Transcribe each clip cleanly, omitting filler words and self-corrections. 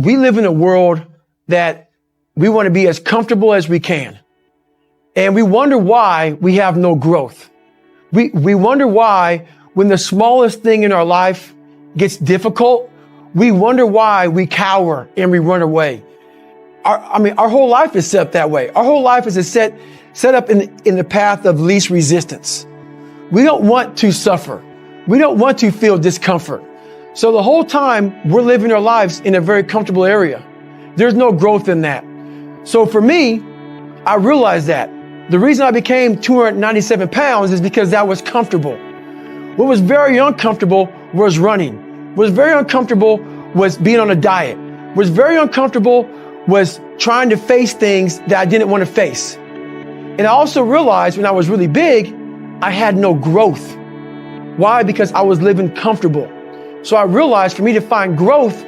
we live in a world that we want to be as comfortable as we can. And we wonder why we have no growth. We wonder why when the smallest thing in our life gets difficult, we wonder why we cower and we run away. Our whole life is set up that way. Our whole life is set up in the path of least resistance. We don't want to suffer. We don't want to feel discomfort. So the whole time we're living our lives in a very comfortable area. There's no growth in that. So for me, I realized that the reason I became 297 pounds is because that was comfortable. What was very uncomfortable was running. What was very uncomfortable was being on a diet. What was very uncomfortable was trying to face things that I didn't want to face. And I also realized when I was really big, I had no growth. Why? Because I was living comfortable. So I realized for me to find growth,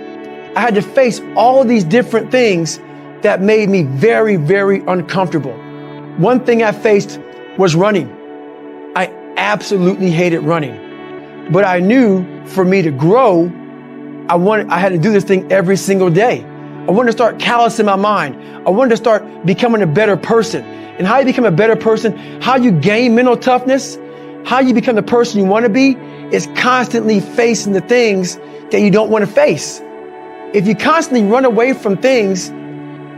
I had to face all of these different things that made me very, very uncomfortable. One thing I faced was running. I absolutely hated running. But I knew for me to grow, I had to do this thing every single day. I wanted to start callousing my mind. I wanted to start becoming a better person. And how you become a better person, how you gain mental toughness, how you become the person you want to be, is constantly facing the things that you don't want to face. If you constantly run away from things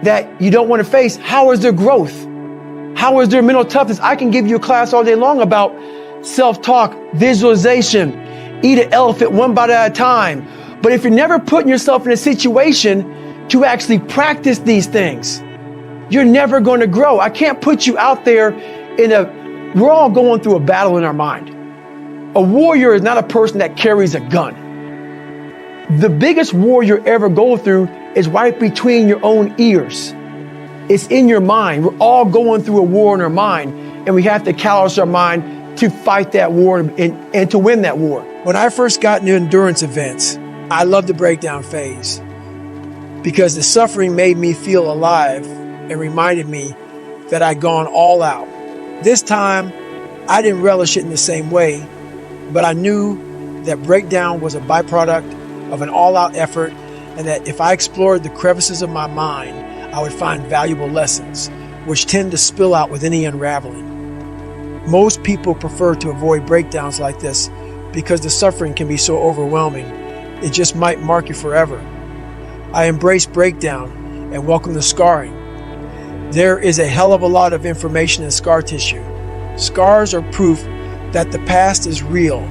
that you don't want to face, how is there growth? How is there mental toughness? I can give you a class all day long about self-talk, visualization, eat an elephant one bite at a time. But if you're never putting yourself in a situation to actually practice these things, you're never going to grow. I can't put you out there we're all going through a battle in our mind. A warrior is not a person that carries a gun. The biggest war you ever go through is right between your own ears. It's in your mind. We're all going through a war in our mind, and we have to callous our mind to fight that war and to win that war. When I first got into endurance events, I loved the breakdown phase because the suffering made me feel alive and reminded me that I'd gone all out. This time, I didn't relish it in the same way, but I knew that breakdown was a byproduct of an all-out effort, and that if I explored the crevices of my mind, I would find valuable lessons, which tend to spill out with any unraveling. Most people prefer to avoid breakdowns like this because the suffering can be so overwhelming, it just might mark you forever. I embrace breakdown and welcome the scarring. There is a hell of a lot of information in scar tissue. Scars are proof that the past is real.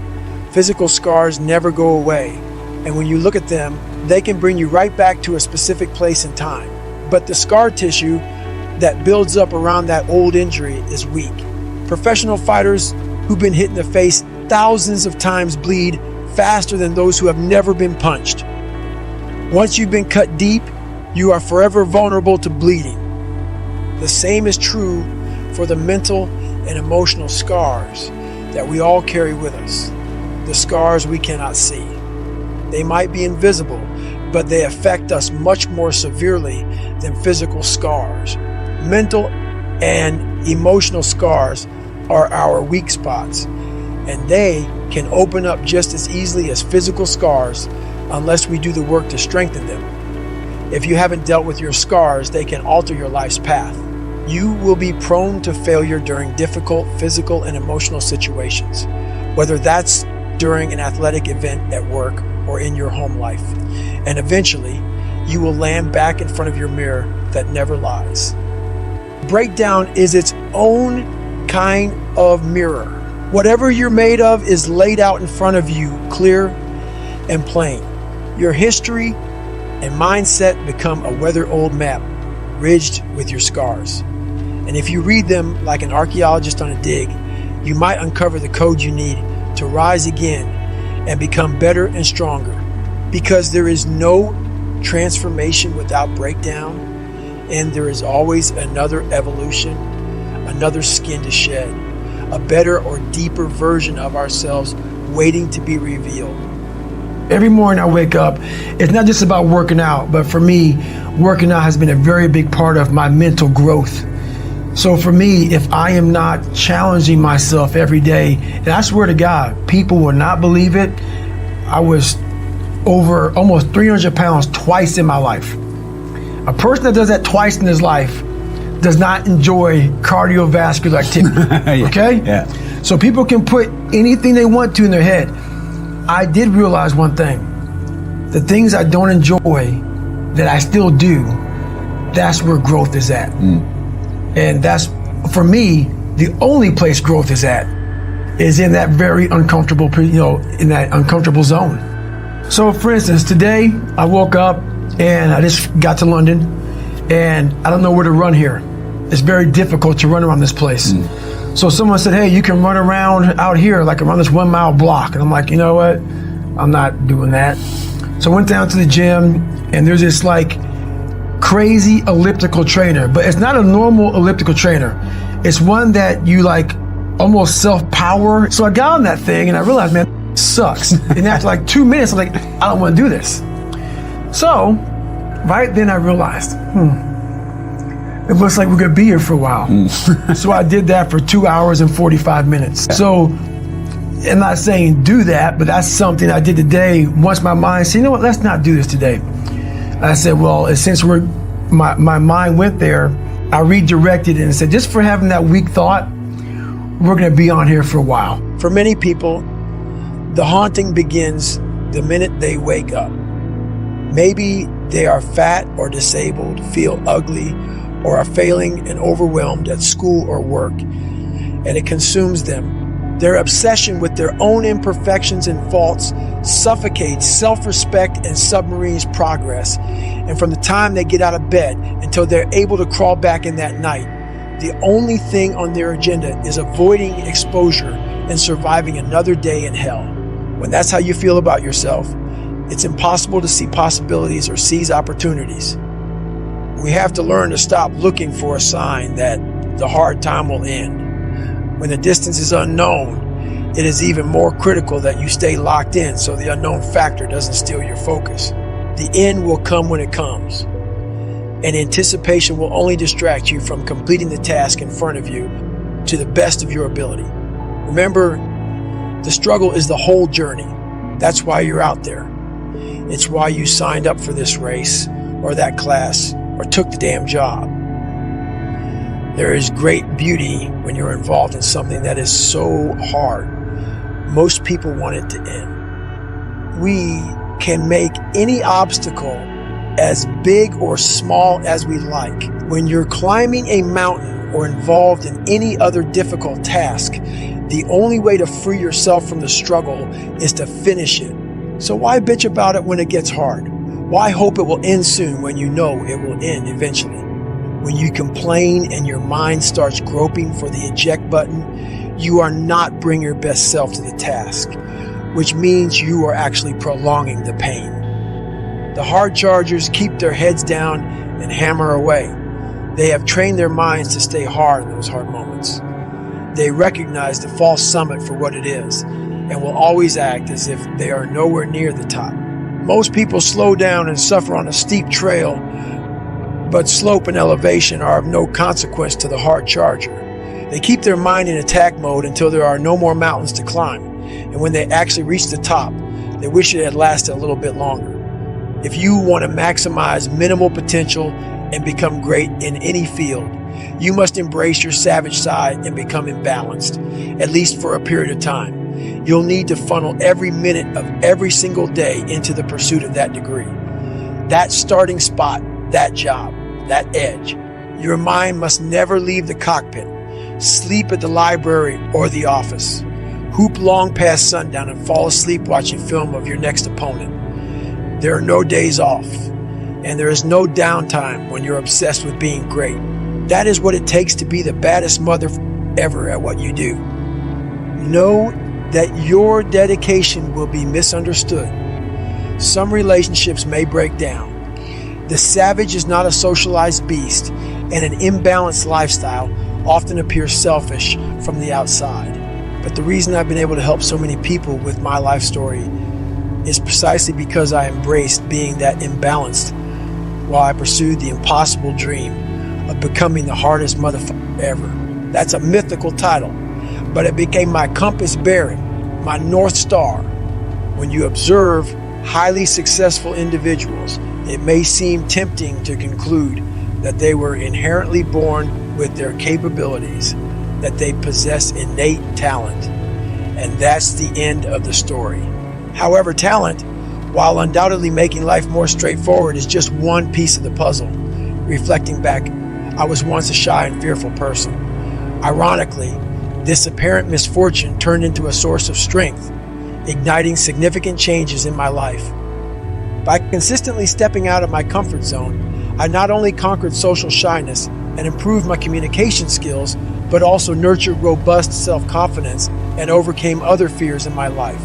Physical scars never go away, and when you look at them, they can bring you right back to a specific place and time. But the scar tissue that builds up around that old injury is weak. Professional fighters who've been hit in the face thousands of times bleed faster than those who have never been punched. Once you've been cut deep, you are forever vulnerable to bleeding. The same is true for the mental and emotional scars that we all carry with us. The scars we cannot see. They might be invisible, but they affect us much more severely than physical scars. Mental and emotional scars are our weak spots, and they can open up just as easily as physical scars unless we do the work to strengthen them. If you haven't dealt with your scars, they can alter your life's path. You will be prone to failure during difficult physical and emotional situations, whether that's during an athletic event at work or in your home life. And eventually, you will land back in front of your mirror that never lies. Breakdown is its own kind of mirror. Whatever you're made of is laid out in front of you, clear and plain. Your history and mindset become a weathered old map, ridged with your scars. And if you read them like an archaeologist on a dig, you might uncover the code you need to rise again and become better and stronger. Because there is no transformation without breakdown, and there is always another evolution, another skin to shed, a better or deeper version of ourselves waiting to be revealed. Every morning I wake up, it's not just about working out, but for me, working out has been a very big part of my mental growth. So for me, if I am not challenging myself every day, and I swear to God, people will not believe it, I was over almost 300 pounds twice in my life. A person that does that twice in his life does not enjoy cardiovascular activity, okay? Yeah. So people can put anything they want to in their head. I did realize one thing. The things I don't enjoy that I still do, that's where growth is at. And that's, for me, the only place growth is at is in that very uncomfortable, in that uncomfortable zone. So for instance, today I woke up and I just got to London and I don't know where to run here. It's very difficult to run around this place. So someone said, hey, you can run around out here, like around this 1 mile block. And I'm like, you know what? I'm not doing that. So I went down to the gym and there's this like crazy elliptical trainer, but it's not a normal elliptical trainer. It's one that you like almost self-power. So I got on that thing and I realized, man, it sucks. And after like 2 minutes, I'm like, I don't want to do this. So right then I realized, it looks like we're gonna be here for a while. So I did that for 2 hours and 45 minutes. So I'm not saying do that, but that's something I did today. Once my mind said, you know what, let's not do this today. I said, well, since my mind went there, I redirected it and said, just for having that weak thought, we're gonna be on here for a while. For many people, the haunting begins the minute they wake up. Maybe they are fat or disabled, feel ugly, or are failing and overwhelmed at school or work, and it consumes them. Their obsession with their own imperfections and faults suffocates self-respect and submarines progress. And from the time they get out of bed until they're able to crawl back in that night, the only thing on their agenda is avoiding exposure and surviving another day in hell. When that's how you feel about yourself, it's impossible to see possibilities or seize opportunities. We have to learn to stop looking for a sign that the hard time will end. When the distance is unknown, it is even more critical that you stay locked in so the unknown factor doesn't steal your focus. The end will come when it comes, and anticipation will only distract you from completing the task in front of you to the best of your ability. Remember, the struggle is the whole journey. That's why you're out there. It's why you signed up for this race or that class or took the damn job. There is great beauty when you're involved in something that is so hard. Most people want it to end. We can make any obstacle as big or small as we like. When you're climbing a mountain or involved in any other difficult task, the only way to free yourself from the struggle is to finish it. So why bitch about it when it gets hard? Why hope it will end soon when you know it will end eventually? When you complain and your mind starts groping for the eject button, you are not bringing your best self to the task, which means you are actually prolonging the pain. The hard chargers keep their heads down and hammer away. They have trained their minds to stay hard in those hard moments. They recognize the false summit for what it is and will always act as if they are nowhere near the top. Most people slow down and suffer on a steep trail, but slope and elevation are of no consequence to the hard charger. They keep their mind in attack mode until there are no more mountains to climb. And when they actually reach the top, they wish it had lasted a little bit longer. If you want to maximize minimal potential and become great in any field, you must embrace your savage side and become imbalanced, at least for a period of time. You'll need to funnel every minute of every single day into the pursuit of that degree. That starting spot, that job, that edge. Your mind must never leave the cockpit, sleep at the library or the office, hoop long past sundown and fall asleep watching film of your next opponent. There are no days off, and there is no downtime when you're obsessed with being great. That is what it takes to be the baddest mother ever at what you do. Know that your dedication will be misunderstood. Some relationships may break down. The savage is not a socialized beast, and an imbalanced lifestyle often appears selfish from the outside. But the reason I've been able to help so many people with my life story is precisely because I embraced being that imbalanced while I pursued the impossible dream of becoming the hardest motherfucker ever. That's a mythical title, but it became my compass bearing, my North Star. When you observe highly successful individuals, it may seem tempting to conclude that they were inherently born with their capabilities, that they possess innate talent, and that's the end of the story. However, talent, while undoubtedly making life more straightforward, is just one piece of the puzzle. Reflecting back, I was once a shy and fearful person. Ironically, this apparent misfortune turned into a source of strength, igniting significant changes in my life. By consistently stepping out of my comfort zone, I not only conquered social shyness and improved my communication skills, but also nurtured robust self-confidence and overcame other fears in my life.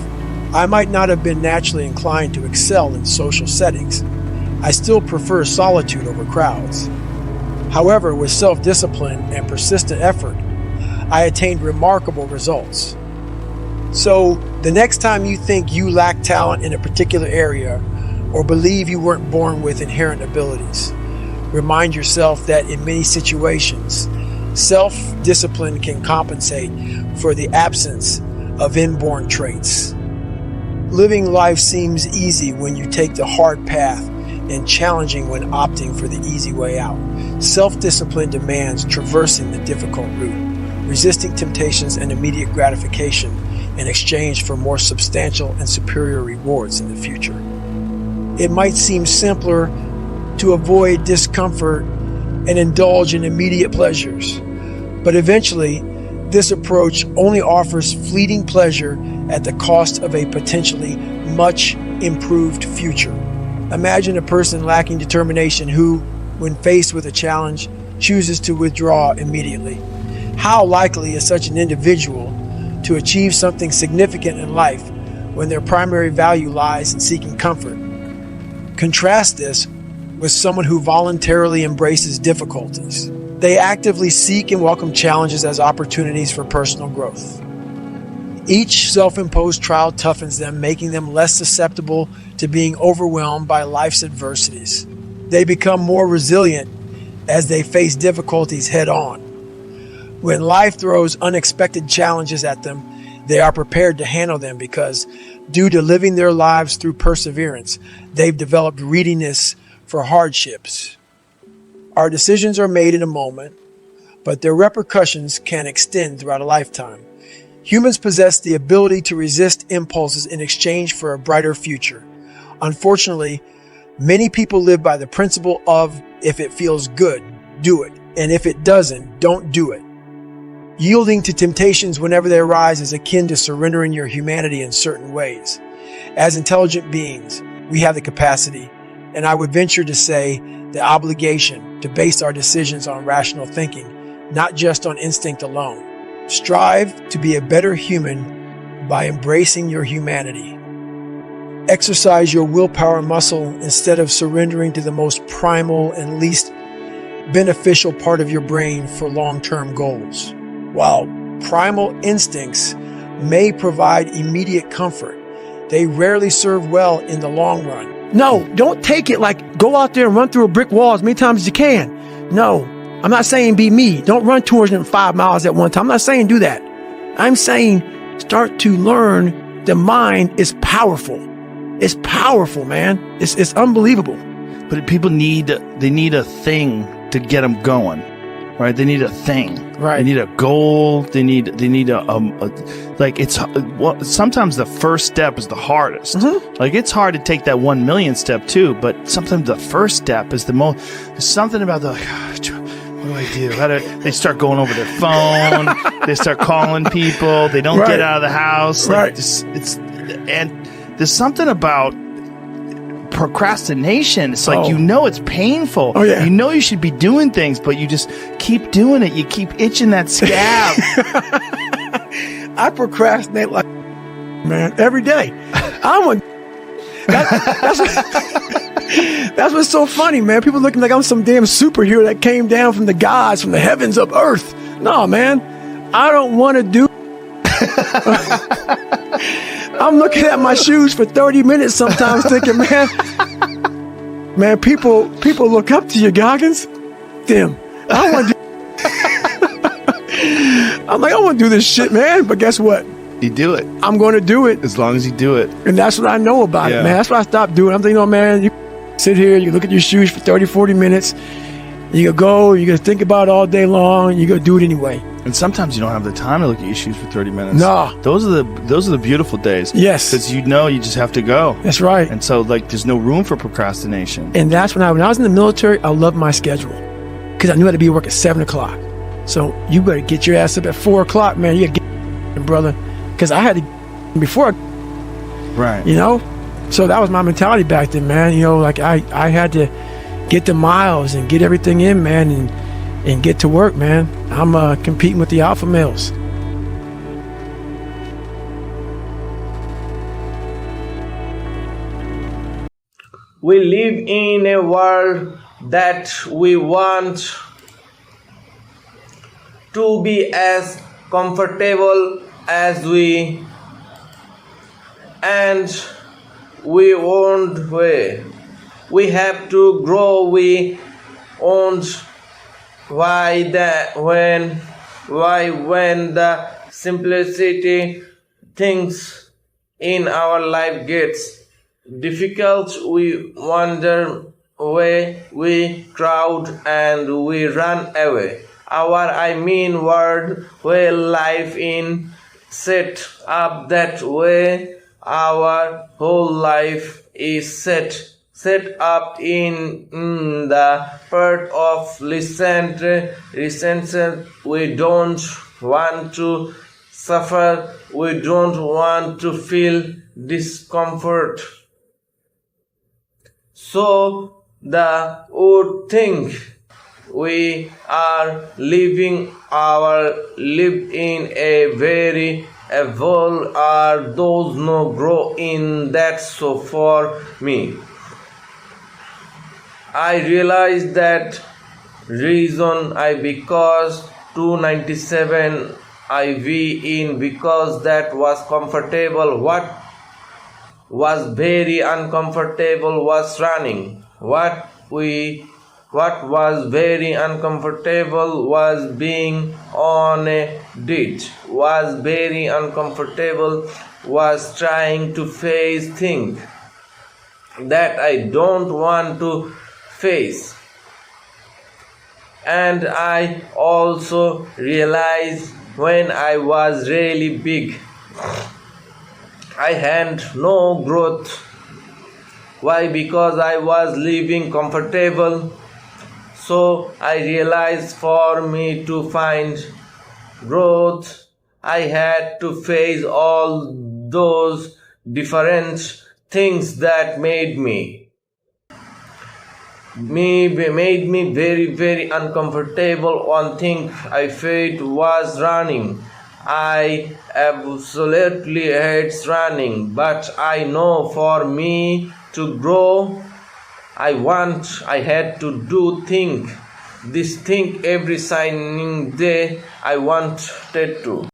I might not have been naturally inclined to excel in social settings. I still prefer solitude over crowds. However, with self-discipline and persistent effort, I attained remarkable results. So, the next time you think you lack talent in a particular area or believe you weren't born with inherent abilities, remind yourself that in many situations, self-discipline can compensate for the absence of inborn traits. Living life seems easy when you take the hard path and challenging when opting for the easy way out. Self-discipline demands traversing the difficult route, resisting temptations and immediate gratification in exchange for more substantial and superior rewards in the future. It might seem simpler to avoid discomfort and indulge in immediate pleasures, but eventually, this approach only offers fleeting pleasure at the cost of a potentially much improved future. Imagine a person lacking determination who, when faced with a challenge, chooses to withdraw immediately. How likely is such an individual to achieve something significant in life when their primary value lies in seeking comfort? Contrast this with someone who voluntarily embraces difficulties. They actively seek and welcome challenges as opportunities for personal growth. Each self-imposed trial toughens them, making them less susceptible to being overwhelmed by life's adversities. They become more resilient as they face difficulties head on. When life throws unexpected challenges at them, they are prepared to handle them because, due to living their lives through perseverance, they've developed readiness for hardships. Our decisions are made in a moment, but their repercussions can extend throughout a lifetime. Humans possess the ability to resist impulses in exchange for a brighter future. Unfortunately, many people live by the principle of, if it feels good, do it, and if it doesn't, don't do it. Yielding to temptations whenever they arise is akin to surrendering your humanity in certain ways. As intelligent beings, we have the capacity, and I would venture to say the obligation, to base our decisions on rational thinking, not just on instinct alone. Strive to be a better human by embracing your humanity. Exercise your willpower muscle instead of surrendering to the most primal and least beneficial part of your brain for long-term goals. While primal instincts may provide immediate comfort, they rarely serve well in the long run. No, don't take it like go out there and run through a brick wall as many times as you can. No, I'm not saying be me. Don't run 205 miles at one time. I'm not saying do that. I'm saying start to learn the mind is powerful. It's powerful, man. It's unbelievable. But people need a thing to get them going, right? They need a thing. Right. They need a goal. They need a like it's well, sometimes the first step is the hardest. Mm-hmm. Like it's hard to take that 1 million step too, but sometimes the first step is the most. There's something about the. What do I do? They start going over their phone. They start calling people. They don't get out of the house. Like and there's something about procrastination. It's like, it's painful. Oh, yeah. You know you should be doing things, but you just keep doing it. You keep itching that scab. I procrastinate like, man, every day. That's what's so funny, man. People looking like I'm some damn superhero that came down from the gods, from the heavens of earth. No, man. I don't want to do. I'm looking at my shoes for 30 minutes sometimes thinking, man, people look up to you, Goggins. Damn. I want to do this shit, man. But guess what? You do it. I'm going to do it. As long as you do it. And that's what I know about Yeah. it, man. That's what I stopped doing. I'm thinking, oh, man, you sit here, you look at your shoes for 30, 40 minutes. You go, you think about it all day long, you go do it anyway. And sometimes you don't have the time to look at your shoes for 30 minutes. No. Those are the beautiful days. Yes. Because you just have to go. That's right. And so there's no room for procrastination. And that's when I was in the military, I loved my schedule because I knew I had to be at work at 7 o'clock. So you better get your ass up at 4 o'clock, man. You got to get brother. Because I had to before, Right. So that was my mentality back then, man. I had to get the miles and get everything in, man, and get to work, man. I'm competing with the alpha males. We live in a world that we want to be as comfortable as and we won't way. We have to grow. We won't. Why when the simplicity things in our life gets difficult, we wander away, we crowd and we run away. World where life in set up that way. Our whole life is set up in the part of resentment. We don't want to suffer. We don't want to feel discomfort. So the would think we are live in a very evolved are those no grow in that. So for me, I realized that reason because 297 IV in because that was comfortable. What was very uncomfortable was running. What was very uncomfortable was being on a ditch. Was very uncomfortable was trying to face things that I don't want to face. And I also realized when I was really big, I had no growth. Why? Because I was living comfortable. So I realized for me to find growth, I had to face all those different things that made me very, very uncomfortable. One thing I felt was running. I absolutely hate running, but I know for me to grow, I had to do this thing every single day I wanted to.